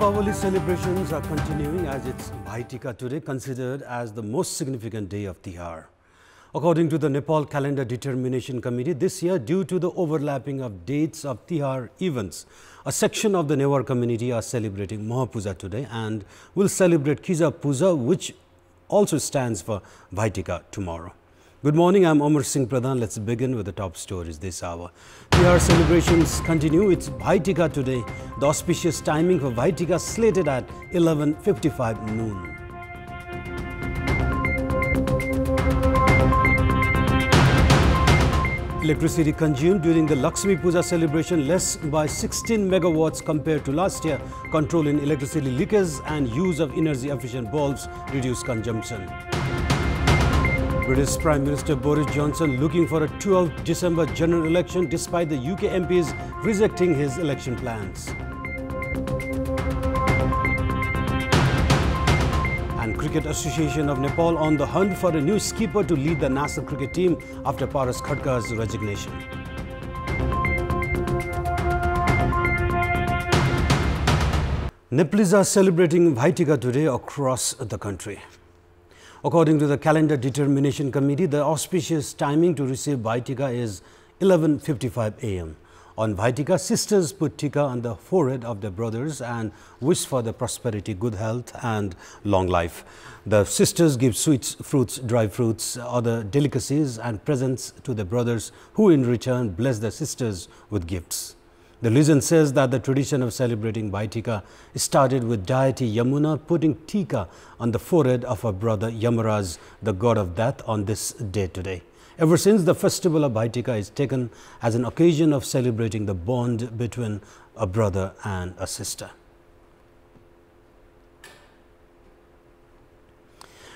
Deepavali celebrations are continuing as it's Bhai Tika today, considered as the most significant day of Tihar. According to the Nepal Calendar Determination Committee, this year, due to the overlapping of dates of Tihar events, a section of the Newar community are celebrating Mahapuja today and will celebrate Kija Puja, which also stands for Bhai Tika tomorrow. Good morning, I'm Amar Singh Pradhan. Let's begin with the top stories this hour. Tihar celebrations continue. It's Bhai Tika today. The auspicious timing for Bhai Tika slated at 11:55 noon. Electricity consumed during the Lakshmi Puja celebration less by 16 megawatts compared to last year. Control in electricity leakage and use of energy efficient bulbs reduce consumption. British Prime Minister Boris Johnson looking for a 12th December general election despite the UK MPs rejecting his election plans. And Cricket Association of Nepal on the hunt for a new skipper to lead the national cricket team after Paras Khadka's resignation. Nepalese are celebrating Bhai Tika today across the country. According to the Calendar Determination Committee, the auspicious timing to receive Bhai Tika is 11:55 a.m. On Bhai Tika, sisters put tika on the forehead of their brothers and wish for their prosperity, good health and long life. The sisters give sweets, fruits, dry fruits, other delicacies and presents to their brothers, who in return bless their sisters with gifts. The legend says that the tradition of celebrating Bhai Tika started with deity Yamuna putting tika on the forehead of her brother Yamaraj, the god of death, on this day today. Ever since, the festival of Bhai Tika is taken as an occasion of celebrating the bond between a brother and a sister.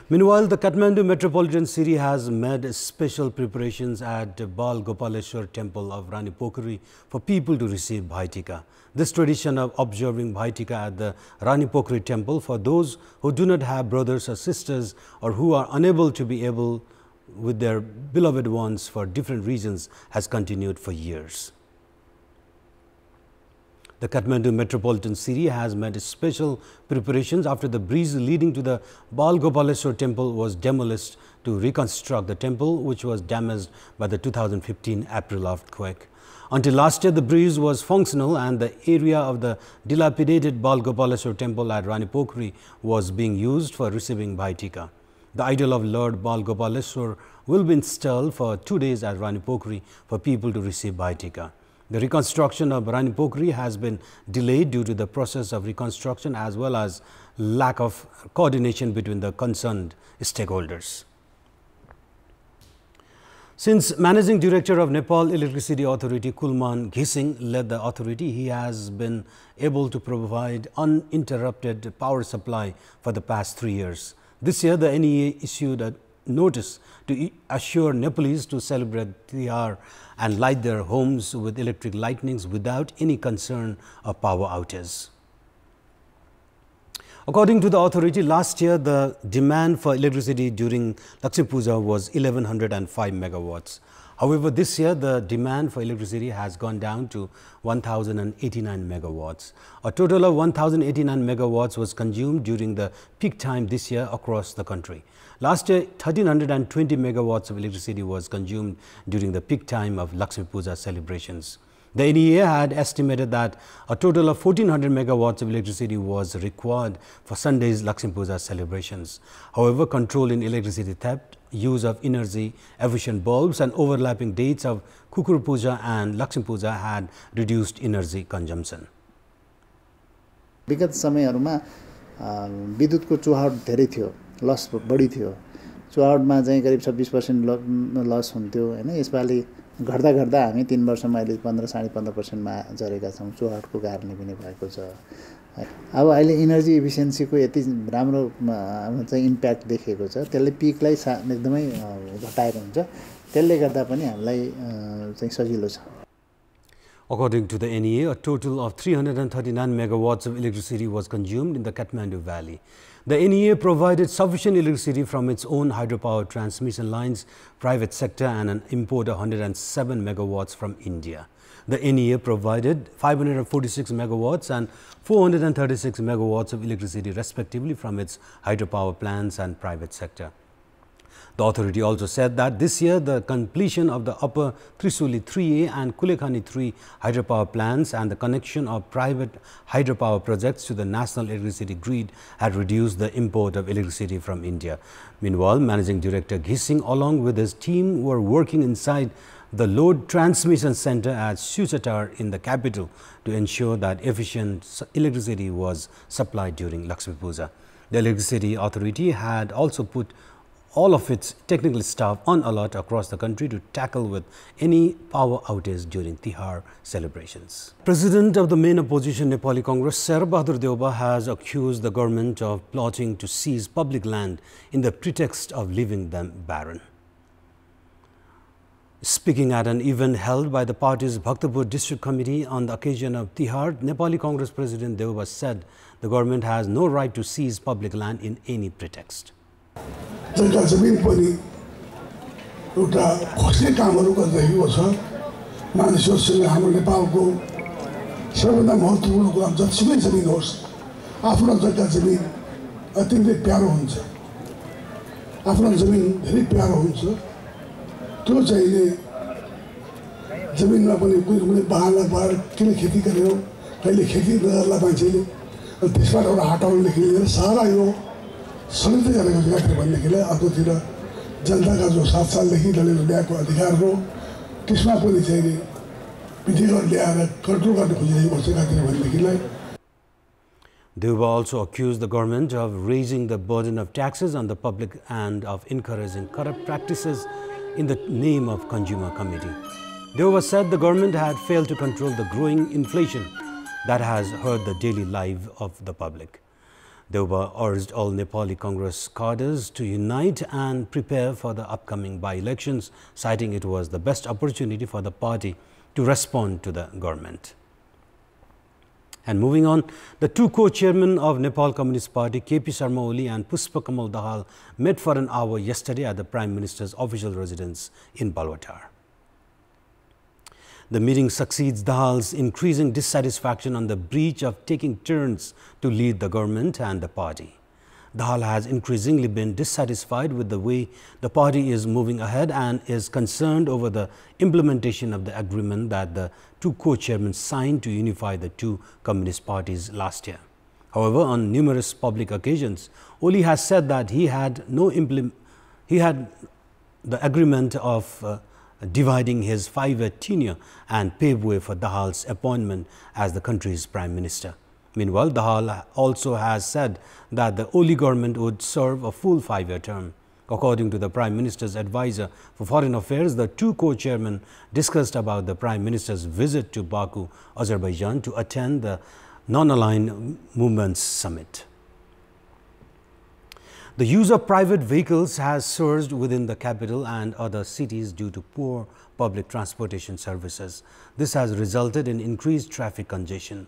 Meanwhile, the Kathmandu Metropolitan City has made special preparations at Bal Gopaleshwar Temple of Rani Pokhri for people to receive Bhai Tika. This tradition of observing Bhai Tika at the Rani Pokhri Temple for those who do not have brothers or sisters or who are unable to be able with their beloved ones for different reasons has continued for years. The Kathmandu Metropolitan City has made special preparations after the bridge leading to the Bal Gopaleshwar Temple was demolished to reconstruct the temple, which was damaged by the 2015 April earthquake. Until last year, the bridge was functional and the area of the dilapidated Bal Gopaleshwar Temple at Rani Pokhri was being used for receiving Bhai Tika. The idol of Lord Bal Gopaleshwar will be installed for 2 days at Rani Pokhri for people to receive Bhai Tika. The reconstruction of Rani Pokhri has been delayed due to the process of reconstruction as well as lack of coordination between the concerned stakeholders. Since Managing Director of Nepal Electricity Authority Kulman Ghising led the authority, he has been able to provide uninterrupted power supply for the past 3 years. This year, the NEA issued a notice to assure Nepalese to celebrate Tihar and light their homes with electric lightnings without any concern of power outages. According to the authority, last year the demand for electricity during Lakshmi Puja was 1105 megawatts. However, this year the demand for electricity has gone down to 1089 megawatts. A total of 1089 megawatts was consumed during the peak time this year across the country. Last year, 1320 megawatts of electricity was consumed during the peak time of Lakshmi Puja celebrations. The NEA had estimated that a total of 1400 megawatts of electricity was required for Sunday's Lakshmi Puja celebrations. However, control in electricity theft, use of energy efficient bulbs and overlapping dates of Kukur Puja and Lakshmi Puja had reduced energy consumption. विगत समयहरुमा विद्युतको चुहाट धेरै थियो, लस बढी थियो. चुहाटमा चाहिँ करिब 26% लस हुन्थ्यो हैन. यसपालि घट्दा घट्दा हामी 3 वर्षमा अहिले 15-15.5% मा झरेका छौं. चुहाटको कारणले पनि भएको छ. अब अहिले एनर्जी एफिसिएन्सीको यति राम्रो चाहिँ इम्प्याक्ट देखिएको छ. त्यसले पिकलाई एकदमै घटाएको हुन्छ. त्यसले गर्दा पनि हामीलाई चाहिँ सजिलो छ. According to the NEA, a total of 339 megawatts of electricity was consumed in the Kathmandu Valley. The NEA provided sufficient electricity from its own hydropower transmission lines, private sector, and an import of 107 megawatts from India. The NEA provided 546 megawatts and 436 megawatts of electricity respectively from its hydropower plants and private sector. The authority also said that this year the completion of the Upper Trisuli 3A and Kulekhani 3 hydropower plants and the connection of private hydropower projects to the national electricity grid had reduced the import of electricity from India. Meanwhile, Managing Director Ghising along with his team were working inside the load transmission center at Suchatar in the capital to ensure that efficient electricity was supplied during Lakshmi Puja. The Electricity Authority had also put all of its technical staff on alert across the country to tackle with any power outage during Tihar celebrations. President of the main opposition Nepali Congress, Sher Bahadur Deuba, has accused the government of plotting to seize public land in the pretext of leaving them barren. Speaking at an event held by the party's Bhaktapur District Committee on the occasion of Tihar, Nepali Congress President Deuba said the government has no right to seize public land in any pretext. जग्गा जमिन पनि एउटा खोज्ने कामहरू गरिरहेको छ मानिसहरूसँग हाम्रो नेपालको सबैभन्दा महत्त्वपूर्ण कुरा जतिसुकै जमिन होस् आफ्नो जग्गा जमिन अत्यन्तै प्यारो हुन्छ आफ्नो जमिन धेरै प्यारो हुन्छ त्यो चाहिने जमिनमा पनि कुनै बहाना भएर किन खेती गर्यो कहिले खेती नगर्ला मान्छेले अनि त्यसबाट एउटा हटाउनदेखि लिएर सारा यो सलिँदै गरेको छ भन्नेदेखिलाई अर्कोतिर जनताका जो 7 सालदेखि दलित ल्याएको अधिकार हो त्यसमा पनि चाहिँ विधिगत ल्याएर कन्ट्रोल गर्न खोजिरहेको छ भन्नेदेखिलाई. Deuba also accused the government of raising the burden of taxes on the public and of encouraging corrupt practices in the name of consumer committee. Deuba said the government had failed to control the growing inflation that has hurt the daily life of the public. Deuba urged all Nepali Congress cadres to unite and prepare for the upcoming by-elections, citing it was the best opportunity for the party to respond to the government. And moving on, the two co-chairmen of Nepal Communist Party, KP Sharma Oli and Pushpa Kamal Dahal, met for an hour yesterday at the Prime Minister's official residence in Balwatar. The meeting succeeds Dahal's increasing dissatisfaction on the breach of taking turns to lead the government and the party. Dahal has increasingly been dissatisfied with the way the party is moving ahead and is concerned over the implementation of the agreement that the two co-chairmen signed to unify the two communist parties last year. However, on numerous public occasions, Oli has said that he had the agreement of dividing his 5-year tenure and pave way for Dahal's appointment as the country's prime minister. Meanwhile, Dahal also has said that the Oli government would serve a full 5-year term. According to the Prime Minister's advisor for foreign affairs, the two co-chairmen discussed about the Prime Minister's visit to Baku, Azerbaijan to attend the Non-Aligned Movements Summit. The use of private vehicles has surged within the capital and other cities due to poor public transportation services. This has resulted in increased traffic congestion.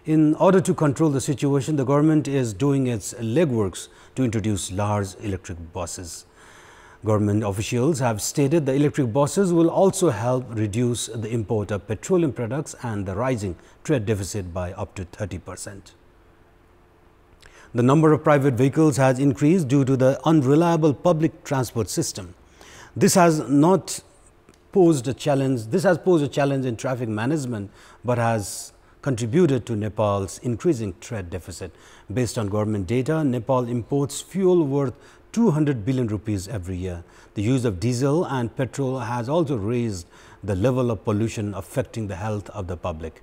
In order to control the situation, the government is doing its legworks to introduce large electric buses. Government officials have stated the electric buses will also help reduce the import of petroleum products and the rising trade deficit by up to 30%. The number of private vehicles has increased due to the unreliable public transport system. This has posed a challenge in traffic management, but has contributed to Nepal's increasing trade deficit. Based on government data, Nepal imports fuel worth 200 billion rupees every year. The use of diesel and petrol has also raised the level of pollution affecting the health of the public.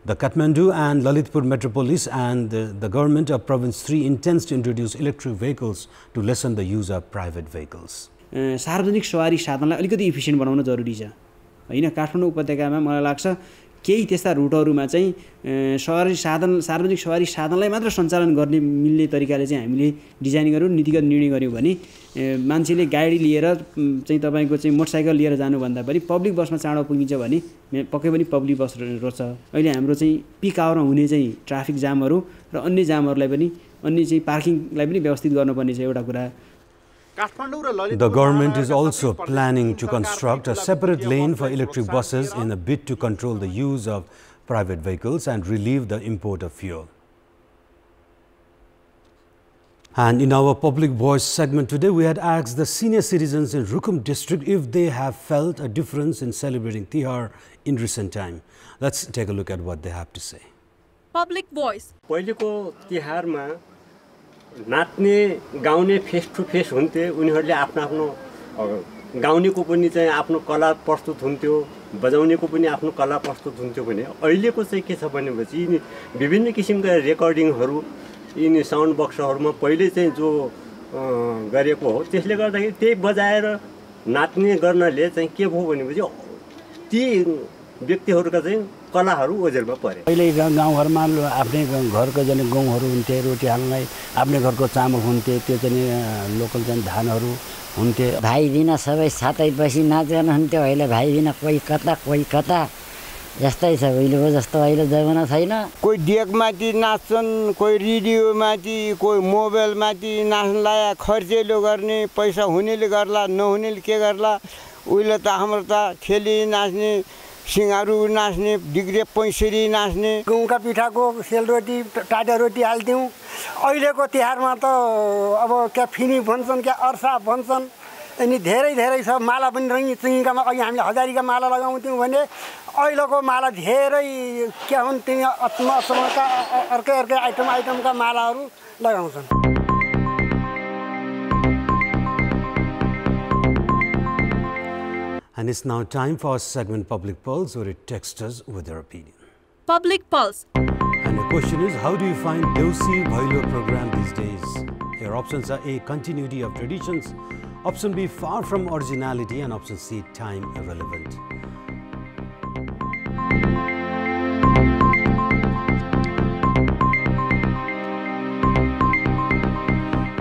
The Kathmandu and Lalitpur metropolis and the government of Province 3 intends to introduce electric vehicles to lessen the use of private vehicles. सार्वजनिक सवारी साधनलाई अलिकति इफिसिएन्ट बनाउन जरुरी छ हैन. काठमाडौँ उपत्यकामा मलाई लाग्छ केही त्यस्ता रुटहरुमा चाहिँ सार्वजनिक सवारी साधनलाई मात्र सञ्चालन गर्ने मिल्ने तरिकाले चाहिँ हामीले डिजाइन गर्यौं, नीतिगत निर्णय गर्यौं भने मान्छेले गाडी लिएर चाहिँ तपाईँको चाहिँ मोटरसाइकल लिएर जानुभन्दा पनि पब्लिक बसमा चाँडो पुगिन्छ भने पक्कै पनि पब्लिक बस रोज्छ। अहिले हाम्रो चाहिँ पिक आवरमा हुने चाहिँ ट्राफिक जामहरू र अन्य जामहरूलाई पनि अन्य चाहिँ पार्किङलाई पनि व्यवस्थित गर्नुपर्ने छ एउटा कुरा। The government is also planning to construct a separate lane for electric buses in a bid to control the use of private vehicles and relieve the import of fuel. And in our public voice segment today, we had asked the senior citizens in Rukum district if they have felt a difference in celebrating Tihar in recent time. Let's take a look at what they have to say. Public voice. पहिलेको तिहारमा नाच्ने गाउने face to face हुन्थे, उनीहरूले आफ्नो आफ्नो गाउनेको पनि चाहिँ आफ्नो कला प्रस्तुत हुन्थ्यो, बजाउनेको पनि आफ्नो कला प्रस्तुत हुन्थ्यो भने अहिलेको चाहिँ के छ भनेपछि यिनी विभिन्न किसिमका रेकर्डिङहरू यिनी साउन्ड बक्सहरूमा पहिले चाहिँ जो गरेको हो त्यसले गर्दाखेरि त्यही बजाएर नाच्ने गर्नले चाहिँ के भयो भनेपछि ती व्यक्तिहरूका चाहिँ कलाहरू ओझेलमा परे। पहिले गाउँघरमा आफ्नै घरको जने गहुँहरू हुन्थे, रोटी हाल्नलाई आफ्नै घरको चामल हुन्थे, त्यो चाहिँ लोकल चाहिँ धानहरू हुन्थे। भाइ दिन सबै सातै बसी नाचगान हुन्थ्यो। अहिले भाइ दिन कोही कता यस्तै छ। उहिलेको जस्तो अहिले जमाना छैन। कोही डेकमाथि नाच्छन्, कोही रेडियोमाथि, कोही मोबाइलमाथि नाच्नलाई खर्चेलो गर्ने, पैसा हुनेले गर्ला नहुनेले के गर्ला। उहिले त हाम्रो त खेली नाच्ने, सिङ्गारू नाच्ने, डिग्रे पैँसरी नाच्ने, गहुँका पिठाको सेलरोटी टाटा रोटी हाल्थ्यौँ। अहिलेको तिहारमा त अब क्या फिनी भन्छन्, क्या अर्सा भन्छन्, अनि धेरै छ। माला पनि रङ्गीचङ्गीकामा अघि हामीले हजारीका माला लगाउँथ्यौँ भने अहिलेको माला धेरै क्या हुन्, तिनी अचम्मका अर्कै आइटमका मालाहरू लगाउँछन्। And it's now time for our segment Public Pulse, where it texts us with their opinion. Public Pulse. And the question is, how do you find Deusi Bhailo program these days? Your options are A, continuity of traditions, option B, far from originality, and option C, time irrelevant.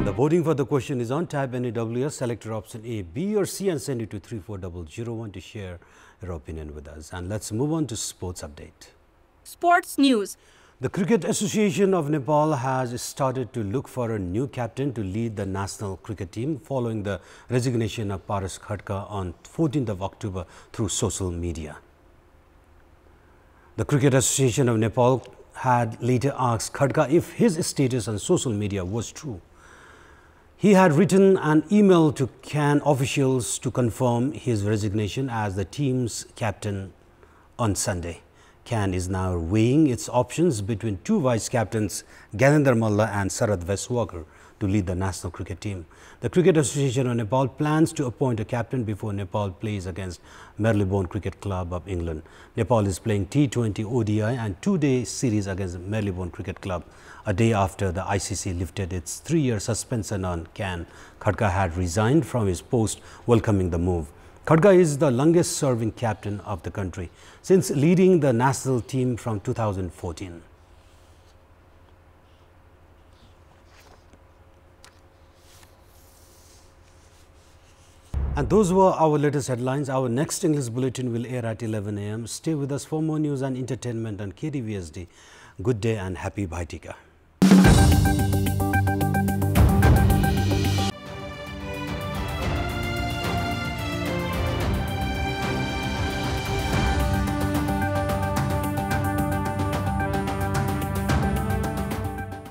The voting for the question is on. Type NEWS, select your option A, B or C and send it to 34001 to share your opinion with us. And let's move on to sports update. Sports news. The Cricket Association of Nepal has started to look for a new captain to lead the national cricket team following the resignation of Paras Khadka on 14th of October through social media. The Cricket Association of Nepal had later asked Khadka if his status on social media was true. He had written an email to CAN officials to confirm his resignation as the team's captain on Sunday. CAN is now weighing its options between two vice captains, Ganendra Malla and Sarad Veswakar, to lead the national cricket team. The Cricket Association of Nepal plans to appoint a captain before Nepal plays against Marylebone Cricket Club of England. Nepal is playing T20 ODI and two-day series against Marylebone Cricket Club. A day after the ICC lifted its 3-year suspension on CAN, Khadka had resigned from his post, welcoming the move. Khadka is the longest-serving captain of the country since leading the national team from 2014. And those were our latest headlines. Our next English bulletin will air at 11 a.m. Stay with us for more news and entertainment on KTVSD. Good day and happy Bhaitika.